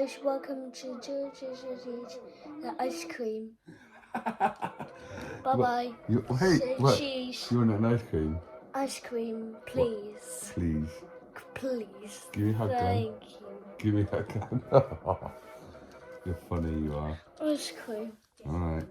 guys, welcome to George's the ice cream. Bye-bye. Cheese. You want an ice cream? Ice cream, please. Please. Please. Give me a hug, Thank you. Give me a hug. You're funny, you are. Ice cream. Alright.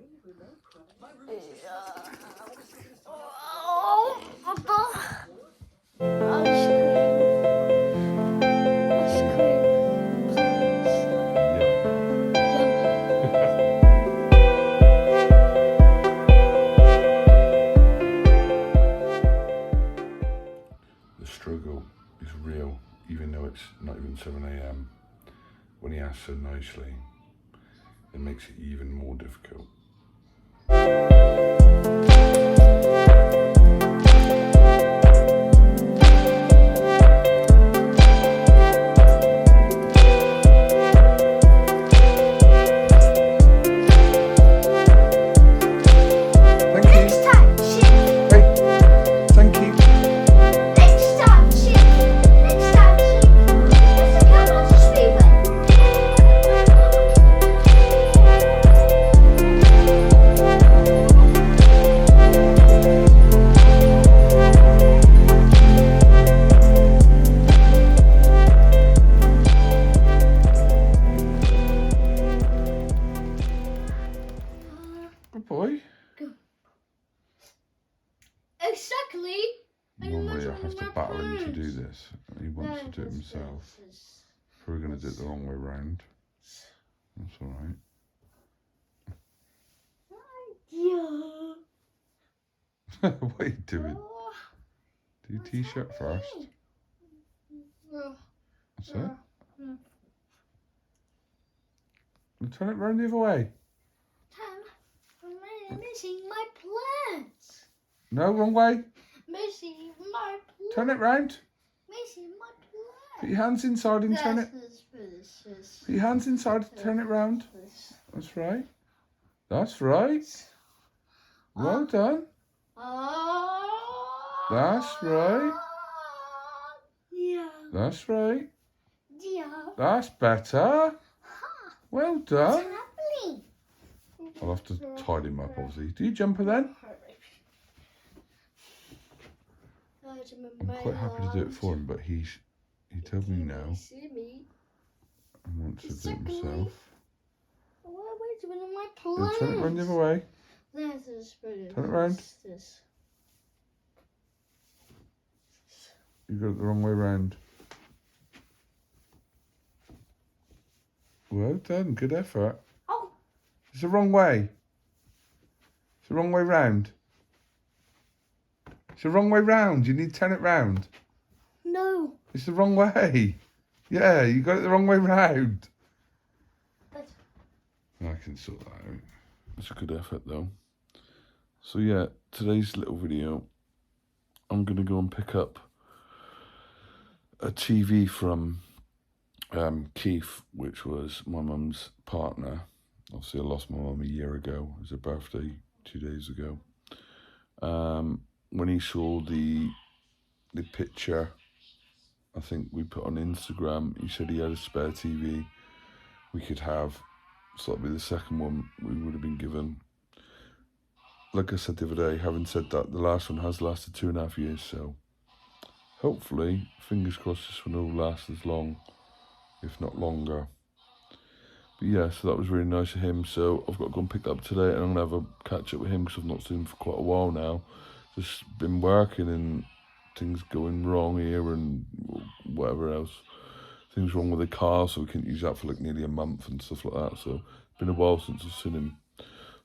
The struggle is real, even though it's not even 7 AM. When he asks so nicely, it makes it even more difficult. Boy. Go. Exactly. Normally I have to battle him to do this. He wants to do it himself. We're going to do it the wrong way round. That's alright. What are you doing? Do your t-shirt first. That's it. And turn it round the other way. I'm missing my plants. No, wrong way. Missing my plants. Turn it round. Missing my plants. Put your hands inside and turn it. Put your hands inside and turn it round. That's right. That's right. Well done. That's right. Yeah. That's right. Yeah. That's better. Well done. Happening? I'll have to tidy him up, obviously. Do you jumper then? I'm quite happy to do it for him, but he told me no and wants to do it himself. Turn it round the other way. Turn it round. You got it the wrong way round. Well done, good effort. Oh. It's the wrong way. It's the wrong way round. It's the wrong way round. You need to turn it round. No. It's the wrong way. Yeah, you got it the wrong way round. I can sort that out. It's a good effort though. So yeah, today's little video, I'm going to go and pick up a TV from Keith, which was my mum's partner. Obviously I lost my mum a year ago. It was her birthday 2 days ago. When he saw the picture, I think we put on Instagram, he said he had a spare TV we could have. So that'll be the second one we would have been given. Like I said the other day, having said that, the last one has lasted 2.5 years, so hopefully, fingers crossed, this one will last as long, if not longer. But yeah, so that was really nice of him. So I've got to go and pick that up today, and I'm going to have a catch up with him because I've not seen him for quite a while now. Just been working and things going wrong here and whatever else. Things wrong with the car, so we couldn't use that for like nearly a month and stuff like that. So it's been a while since I've seen him.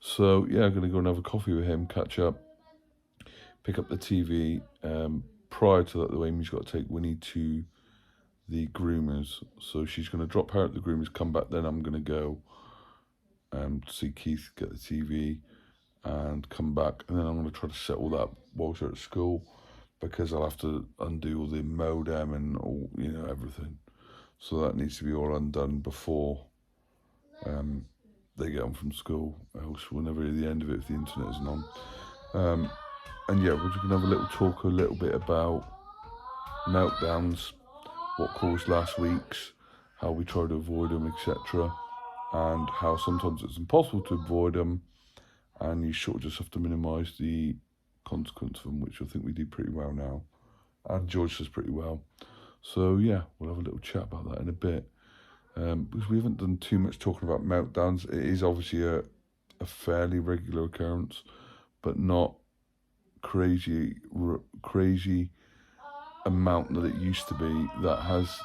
So yeah, I'm going to go and have a coffee with him, catch up, pick up the TV. Prior to that, though, Amy's got to take Winnie to the groomers. So she's going to drop her at the groomers, come back, then I'm going to go see Keith, get the TV and come back. And then I'm going to try to set all that while she's at school, because I'll have to undo all the modem and all, you know, everything. So that needs to be all undone before they get home from school, else we'll never hear the end of it if the internet isn't on. And yeah, we're just going to have a little talk a little bit about meltdowns, what caused last week's, how we try to avoid them, etc. And how sometimes it's impossible to avoid them, and you sort of just have to minimise the consequence of them, which I think we do pretty well now. And George does pretty well. So yeah, we'll have a little chat about that in a bit. Because we haven't done too much talking about meltdowns. It is obviously a fairly regular occurrence, but not crazy amount that it used to be. That has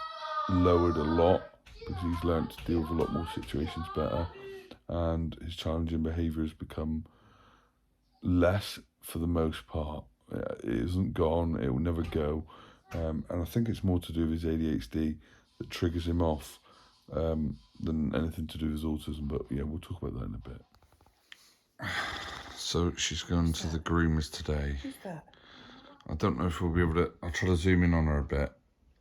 lowered a lot because he's learned to deal with a lot more situations better, and his challenging behaviour has become less for the most part. It isn't gone, it will never go, and I think it's more to do with his ADHD that triggers him off than anything to do with his autism. But yeah, we'll talk about that in a bit. So she's going to the groomers today. Who's that? I don't know if we'll be able to. I'll try to zoom in on her a bit.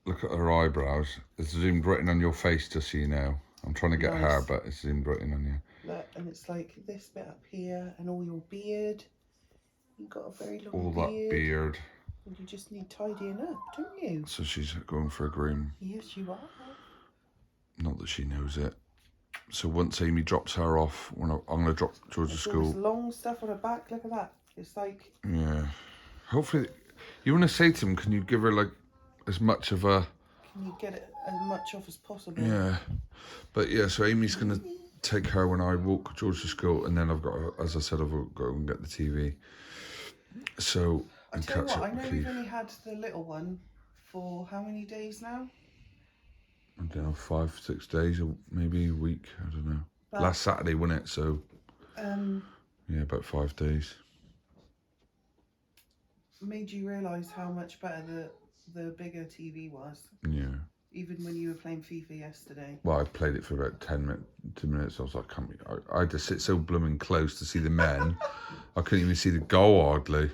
Look at her eyebrows. It's zoomed right in on your face, just so you know. I'm trying to get her, but it's zoomed right in on you. Look, and it's like this bit up here, and all your beard. You've got a very long All beard. that beard. And you just need tidying up, don't you? So she's going for a groom. Yes, you are. Not that she knows it. So once Amy drops her off, I'm going to drop George to school. All this long stuff on her back. Look at that. It's like. Yeah. Hopefully, you want to say to him, can you give her like as much of a. Can you get it as much off as possible? Yeah. But yeah, so Amy's going to take her when I walk George to school, and then I've got to, as I said, I've got to go and get the TV. So, I and tell you catch what, up I know with we've Keith. only had the little one for how many days now? I don't know, 5-6 days, or maybe a week, I don't know. But, Last Saturday, wasn't it? So, yeah, about 5 days. Made you realise how much better the bigger TV was. Yeah. Even when you were playing FIFA yesterday. Well, I played it for about 2 minutes. I was like, I had to sit so blooming close to see the men. I couldn't even see the goal hardly.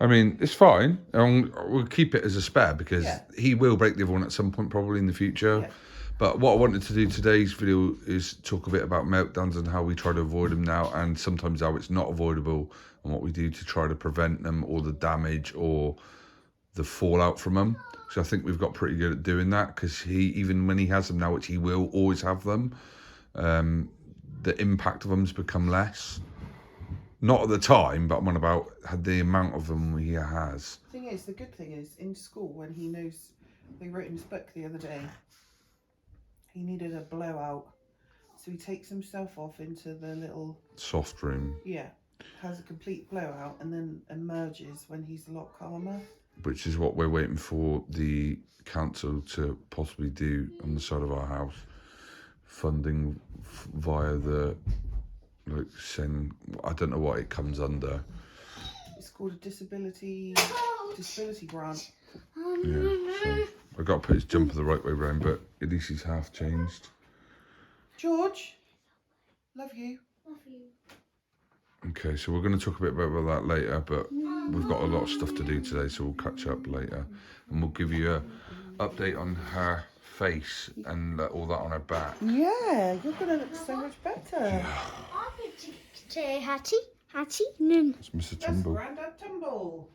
I mean, it's fine. We'll keep it as a spare because he will break the other one at some point, probably in the future. Yeah. But what I wanted to do today's video is talk a bit about meltdowns and how we try to avoid them now, and sometimes how it's not avoidable, and what we do to try to prevent them, or the damage or the fallout from them. So I think we've got pretty good at doing that, because even when he has them now, which he will always have them, the impact of them has become less. Not at the time, but I'm on about the amount of them he has. The good thing is, in school, when he knows, they wrote in his book the other day, he needed a blowout. So he takes himself off into the little... soft room. Yeah. Has a complete blowout and then emerges when he's a lot calmer. Which is what we're waiting for the council to possibly do on the side of our house. Funding via the... I don't know what it comes under. It's called a disability grant. Yeah, so I got to put his jumper the right way round, but at least he's half changed. George, love you. Love you. Okay, so we're going to talk a bit about that later, but we've got a lot of stuff to do today, so we'll catch up later, and we'll give you an update on her face and all that on her back. Yeah, you're going to look so much better. Yeah. I'm going to say Hattie. Hattie. No. It's Mr. That's Tumble. Grandad Tumble.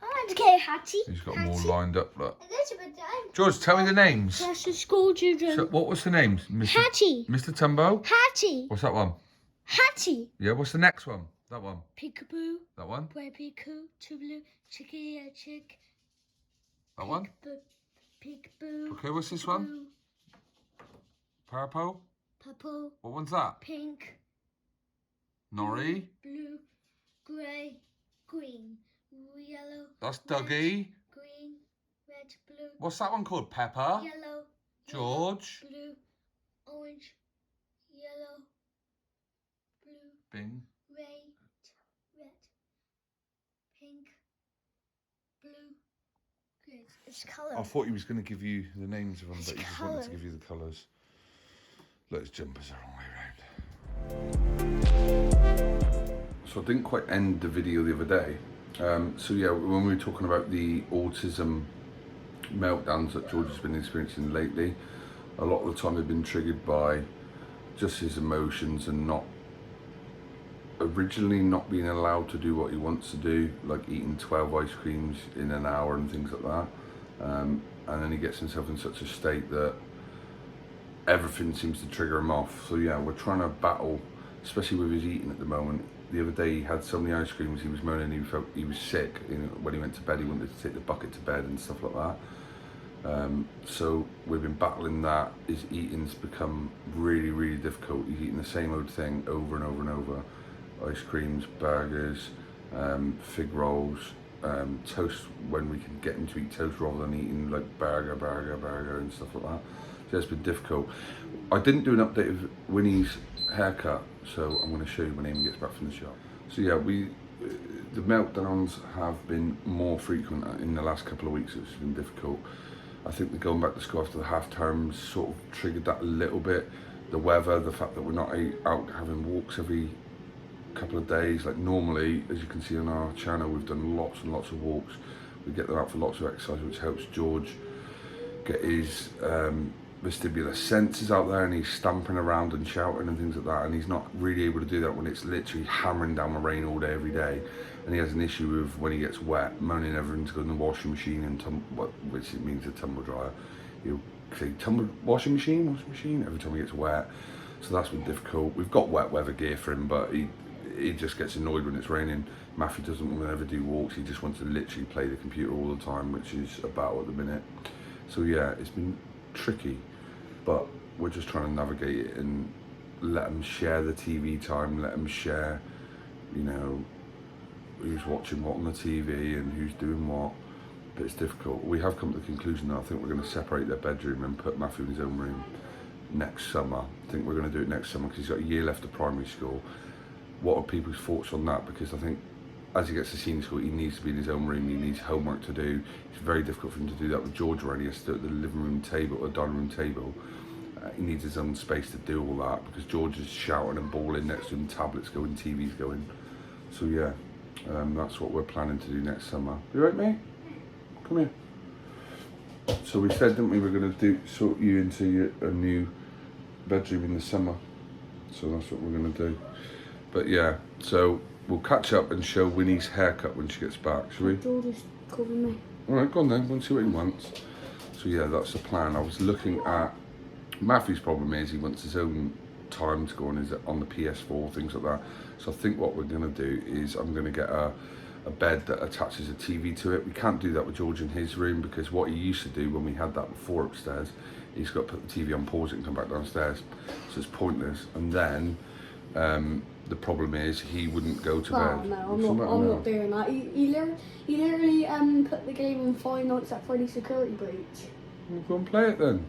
I'm going to say Hattie. He's got them all lined up. Look. Elizabeth, George, tell me the names. that's the school children. So, what was the names? Hattie. Mr. Tumbo? Hattie. What's that one? Hattie. Yeah, what's the next one? That one. Peekaboo. That one? Boy peekaboo. Two blue. Chicky a chick. That one? Peekaboo. Okay, what's this one? Blue. Purple? Purple. What one's that? Pink. Nori? Blue. Grey. Green. Yellow. That's Dougie. Green. Red. Blue. What's that one called? Pepper? Yellow. George? Blue. Orange. Yellow. Blue. Bing. Red. Pink. Blue. Good. It's colour. I thought he was going to give you the names of them, It's but he just wanted to colour. give you the colours. Look, his jumpers are all the way round. So I didn't quite end the video the other day. So yeah, when we were talking about the autism meltdowns that George has been experiencing lately, a lot of the time they've been triggered by just his emotions and originally not being allowed to do what he wants to do, like eating 12 ice creams in an hour and things like that. And then he gets himself in such a state that everything seems to trigger him off. So yeah, we're trying to battle, especially with his eating at the moment. The other day he had so many ice creams, he was moaning he felt he was sick. You know, when he went to bed, he wanted to take the bucket to bed and stuff like that. So we've been battling that. His eating's become really, really difficult. He's eating the same old thing over and over and over. Ice creams, burgers, fig rolls, toast when we can get him to eat toast rather than eating like burger and stuff like that. So it's been difficult. I didn't do an update of Winnie's haircut, so I'm going to show you when Amy gets back from the shop. So yeah, the meltdowns have been more frequent in the last couple of weeks. It's been difficult. I think the going back to school after the half terms sort of triggered that a little bit. The weather, the fact that we're not out having walks every couple of days. Like normally, as you can see on our channel, we've done lots and lots of walks. We get them out for lots of exercise, which helps George get his vestibular senses out there, and he's stamping around and shouting and things like that, and he's not really able to do that when it's literally hammering down the rain all day every day. And he has an issue with when he gets wet, moaning everything's going in the washing machine and which it means a tumble dryer. He'll say washing machine every time he gets wet. So that's been difficult. We've got wet weather gear for him, but he just gets annoyed when it's raining. Matthew doesn't want to ever do walks. He just wants to literally play the computer all the time, which is a battle at the minute. So yeah, it's been tricky, but we're just trying to navigate it and let him share the TV time, let him share, you know, who's watching what on the TV and who's doing what. But it's difficult. We have come to the conclusion that I think we're going to separate their bedroom and put Matthew in his own room next summer. I think we're going to do it next summer because he's got a year left of primary school. What are people's thoughts on that? Because I think as he gets to senior school, he needs to be in his own room. He needs homework to do. It's very difficult for him to do that with George already. He has to do it at the living room table or dining room table. He needs his own space to do all that because George is shouting and bawling next to him, tablets going, TV's going. So yeah, that's what we're planning to do next summer. You right, mate? Come here. So we said, didn't we, we're going to sort you into a new bedroom in the summer. So that's what we're going to do. But yeah, so we'll catch up and show Winnie's haircut when she gets back, shall we? George is calling me. All right, go on then. Go and see what he wants. So yeah, that's the plan. I was looking at Matthew's problem is he wants his own time to go on the PS4, things like that. So I think what we're going to do is I'm going to get a bed that attaches a TV to it. We can't do that with George in his room because what he used to do when we had that before upstairs, he's got to put the TV on pause it and come back downstairs. So it's pointless. And then the problem is he wouldn't go to bed. No, I'm not doing that. He literally put the game on Five Nights at Freddy's Security Breach. Well, go and play it then.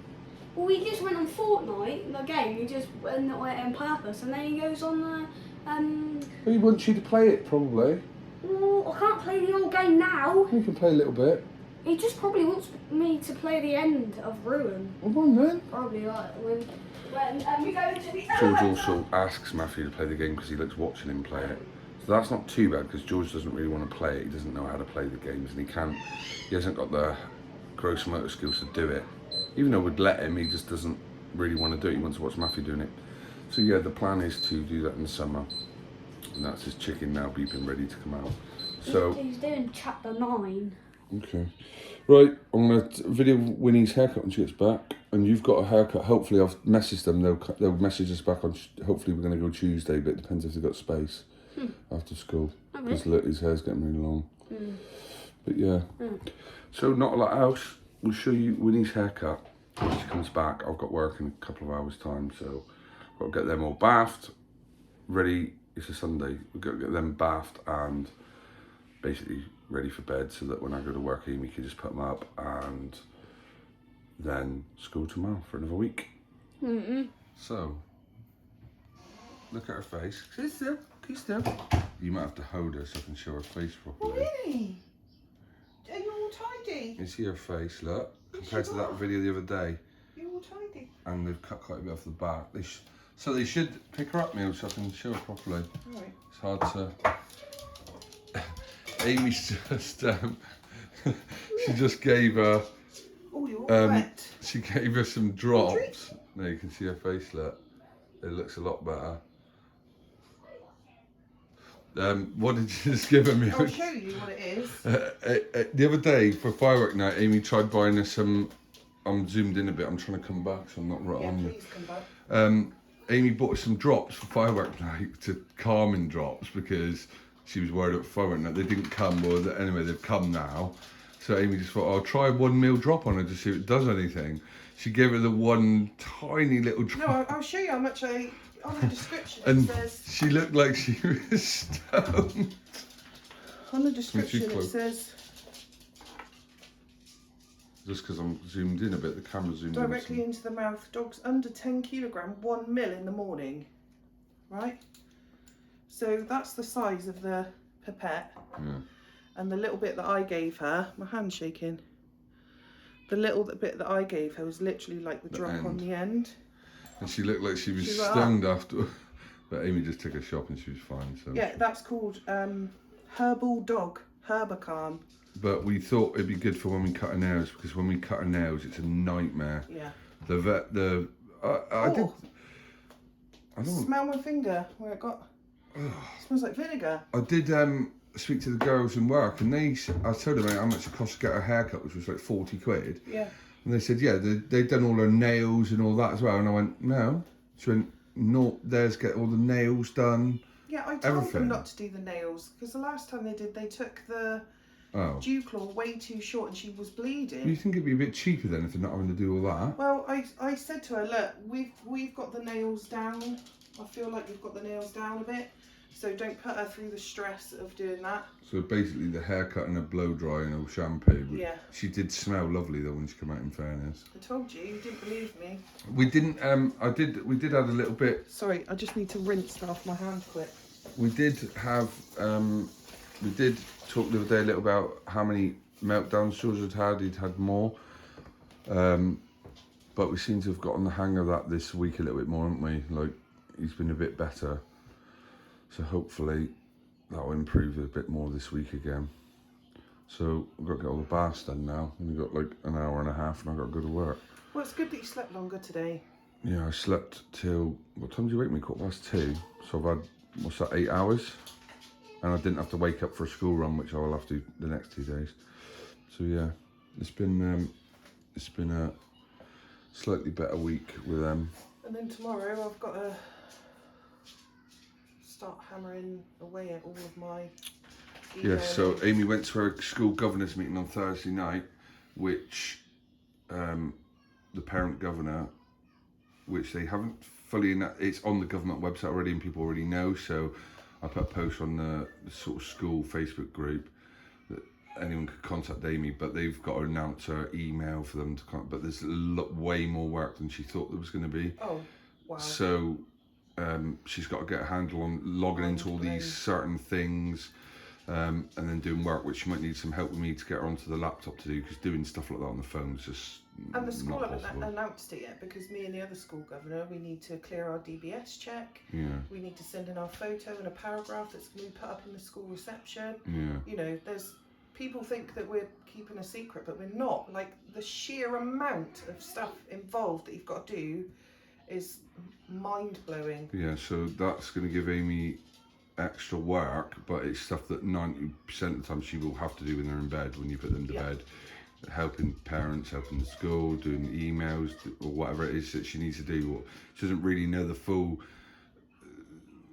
Well, he just went on Fortnite, the game. He just went on purpose, and then he goes on the Well, he wants you to play it probably. Well, I can't play the whole game now. You can play a little bit. He just probably wants me to play the end of Ruin. Well, go on then. Probably like when we go into the. George also asks Matthew to play the game because he likes watching him play it. So that's not too bad because George doesn't really want to play it. He doesn't know how to play the games and he hasn't got the gross motor skills to do it. Even though we'd let him, he just doesn't really want to do it. He wants to watch Matthew doing it. So yeah, the plan is to do that in the summer. And that's his chicken now beeping ready to come out. So he's doing chapter 9. Okay. Right, I'm going to video Winnie's haircut when she gets back. And you've got a haircut. Hopefully I've messaged them. They'll message us back on, hopefully we're going to go Tuesday, but it depends if they've got space after school. Because look, his hair's getting really long. But yeah. So not a lot else. We'll show you Winnie's haircut when she comes back. I've got work in a couple of hours time, so I've got to get them all bathed, ready. It's a Sunday. We've got to get them bathed and basically ready for bed so that when I go to work, Amy can just put them up and then school tomorrow for another week. So, look at her face. Sit still. Keep still. You might have to hold her so I can show her face properly. Oh, really? Are you all tidy? You see her face, look, compared to that video the other day. You're all tidy. And they've cut quite a bit off the back. So they should pick her up, Neil, so I can show her properly. Right. It's hard to... Amy's just... she just gave her... Oh, you're all wet. She gave her some drops. Now you can see her face, look. It looks a lot better. What did you just give her? I'll show you what it is. The other day, for firework night, Amy tried buying her some I'm zoomed in a bit. I'm trying to come back, so I'm not right on you. Please come back. Amy bought us some drops for firework night, to calming drops, because she was worried about firework night. They didn't come, well, anyway, they've come now. So Amy just thought, I'll try 1 ml drop on her to see if it does anything. She gave her the one tiny little drop. No, I'll show you how much on the description it And says. she looked like she was stoned. On the description it says Just because I'm zoomed in a bit, the camera zoomed directly in. into the mouth. Dogs under 10 kilogram, 1 ml in the morning. Right? So that's the size of the pipette. Yeah. And the little bit that I gave her, my hand's shaking. The little bit that I gave her was literally like the drop on the end. And she looked like she was She's like stoned after. But Amy just took a shop and she was fine. So yeah, that's called Herbal Dog, Herbacalm. But we thought it'd be good for when we cut her nails, because when we cut her nails, it's a nightmare. Yeah. The vet, I don't smell my finger where it got. It smells like vinegar. I did speak to the girls in work, and I told them how much it cost to get her haircut, which was like 40 quid. Yeah. And they said, yeah, they'd done all her nails and all that as well. And I went, no. She went, no, theirs get all the nails done. Yeah, I told them not to do the nails, because the last time they did, they took the dew claw way too short and she was bleeding. You think it'd be a bit cheaper then if they're not having to do all that? Well, I said to her, look, we've got the nails down. I feel like we've got the nails down a bit. So don't put her through the stress of doing that. So basically the haircut and a blow dry and a shampoo. Yeah. She did smell lovely though when she came out, in fairness. I told you, you didn't believe me. We didn't, we did add a little bit. Sorry, I just need to rinse off my hand quick. We did have, we did talk the other day a little about how many meltdowns George had had. He'd had more. But we seem to have gotten the hang of that this week a little bit more, haven't we? Like, he's been a bit better. So hopefully that'll improve a bit more this week again. So we've got to get all the baths done now. We've got like an hour and a half and I've got to go to work. Well, it's good that you slept longer today. Yeah, I slept till, what time did you wake me? 2:15. So I've had, what's that, 8 hours? And I didn't have to wake up for a school run, which I will have to the next 2 days. So yeah, it's been a slightly better week with them. And then tomorrow I've got to start hammering away at all of my Yes, so Amy went to her school governors meeting on Thursday night, which the parent governor, which they haven't fully, it's on the government website already and people already know, so I put a post on the sort of school Facebook group that anyone could contact Amy, but they've got to announce her email for them to contact, but there's way more work than she thought there was going to be. Oh, wow. So she's got to get a handle on logging into all these certain things and then doing work, which she might need some help with me to get her onto the laptop to do, because doing stuff like that on the phone is just and the school not haven't possible. announced it yet, because me and the other school governor, we need to clear our DBS check. Yeah. We need to send in our photo and a paragraph that's going to be put up in the school reception. Yeah. You know, there's people think that we're keeping a secret, but we're not. Like, the sheer amount of stuff involved that you've got to do is mind-blowing. Yeah, so that's going to give Amy extra work, but it's stuff that 90% of the time she will have to do when they're in bed, when you put them to bed. Helping parents, helping the school, doing emails, or whatever it is that she needs to do. She doesn't really know the full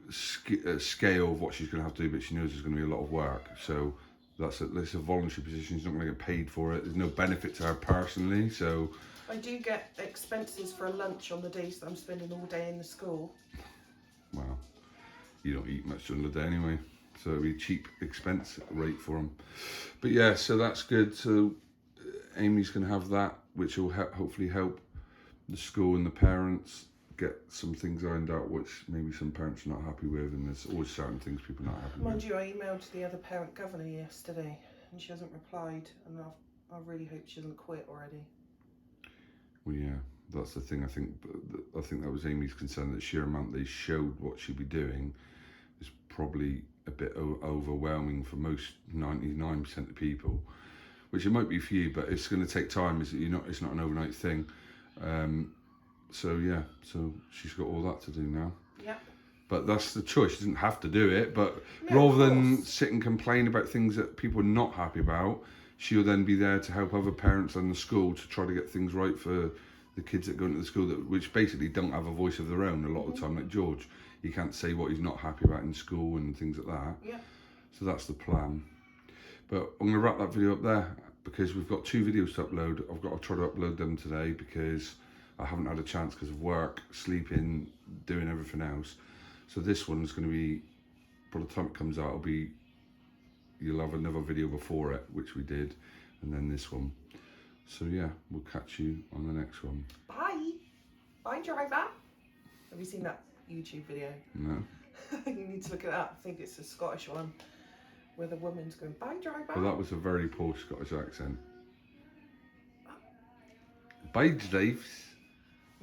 scale of what she's going to have to do, but she knows there's going to be a lot of work. So that's a voluntary position. She's not going to get paid for it. There's no benefit to her personally. So I do get expenses for a lunch on the days that I'm spending all day in the school. Well, you don't eat much during the day anyway, so it'll be a cheap expense rate for them. But yeah, so that's good. So Amy's going to have that, which will hopefully help the school and the parents get some things ironed out, which maybe some parents are not happy with, and there's always certain things people are not happy with. Mind you, I emailed the other parent governor yesterday and she hasn't replied, and I really hope she doesn't quit already. Well, yeah, that's the thing. I think that was Amy's concern, that sheer amount they showed what she'd be doing is probably a bit overwhelming for most 99% of people. Which it might be for you, but it's going to take time. It's not an overnight thing. So yeah, so she's got all that to do now. Yeah. But that's the choice. She doesn't have to do it. But No, rather than sit and complain about things that people are not happy about, she'll then be there to help other parents and the school to try to get things right for the kids that go into the school, which basically don't have a voice of their own a lot of the time. Like George, he can't say what he's not happy about in school and things like that. Yeah. So that's the plan. But I'm going to wrap that video up there because we've got 2 videos to upload. I've got to try to upload them today because I haven't had a chance because of work, sleeping, doing everything else. So this one's going to be, by the time it comes out, you'll have another video before it, which we did, and then this one. So yeah, we'll catch you on the next one. Bye. Bye, driver. Have you seen that YouTube video? No. You need to look at that. I think it's a Scottish one where the woman's going, bye, driver. Well, that was a very poor Scottish accent. Bye, drives.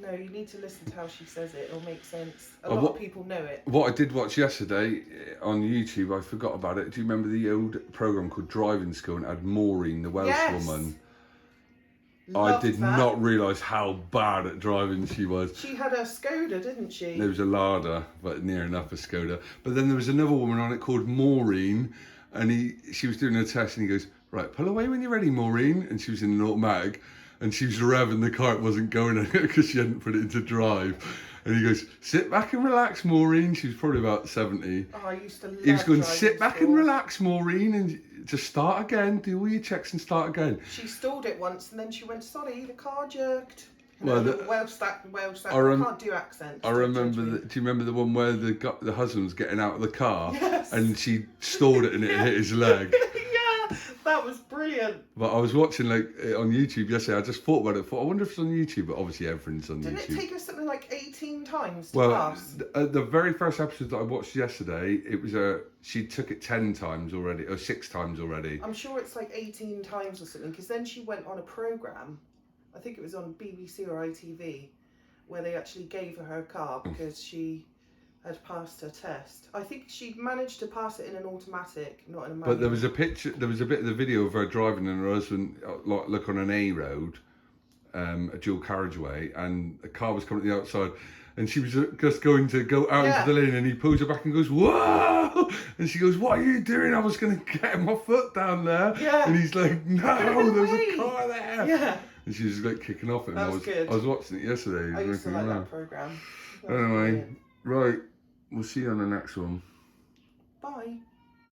No, you need to listen to how she says it. It'll make sense. A lot of people know it. What I did watch yesterday on YouTube, I forgot about it. Do you remember the old programme called Driving School, and it had Maureen, the Welsh woman? Loved I did that. not realise how bad at driving she was. She had a Skoda, didn't she? There was a Lada, but near enough a Skoda. But then there was another woman on it called Maureen, and she was doing a test, and he goes, right, pull away when you're ready, Maureen. And she was in an automatic, and she was revving the car, it wasn't going anywhere because she hadn't put it into drive. And he goes, sit back and relax, Maureen. She was probably about 70. Oh, I used to love He was going, driving sit back school. and relax, Maureen, and just start again, do all your checks and start again. She stalled it once and then she went, sorry, the car jerked. Well, Welsh accent. I Can't do accents. I remember, do you remember the one where the husband was getting out of the car? Yes. And she stalled it and it hit his leg? Yeah, that was brilliant. But I was watching it on YouTube yesterday. I just thought about it. I wonder if it's on YouTube, but obviously everything's on Didn't YouTube. it take us something like 18 times to Well, pass? the very first episode that I watched yesterday, it was she took it 10 times already, or 6 times already. I'm sure it's like 18 times or something, because then she went on a programme, I think it was on BBC or ITV, where they actually gave her car because she had passed her test. I think she managed to pass it in an automatic, not in a manual. But there was a bit of the video of her driving and her husband look on an A road, a dual carriageway, and a car was coming to the outside, and she was just going to go out into the lane, and he pulls her back and goes, whoa! And she goes, what are you doing? I was going to get my foot down there. Yeah. And he's like, no, there's a car there. Yeah. And she was like kicking off at him. That was good. I was watching it yesterday. I used to like that programme. Anyway, right, we'll see you on the next one. Bye.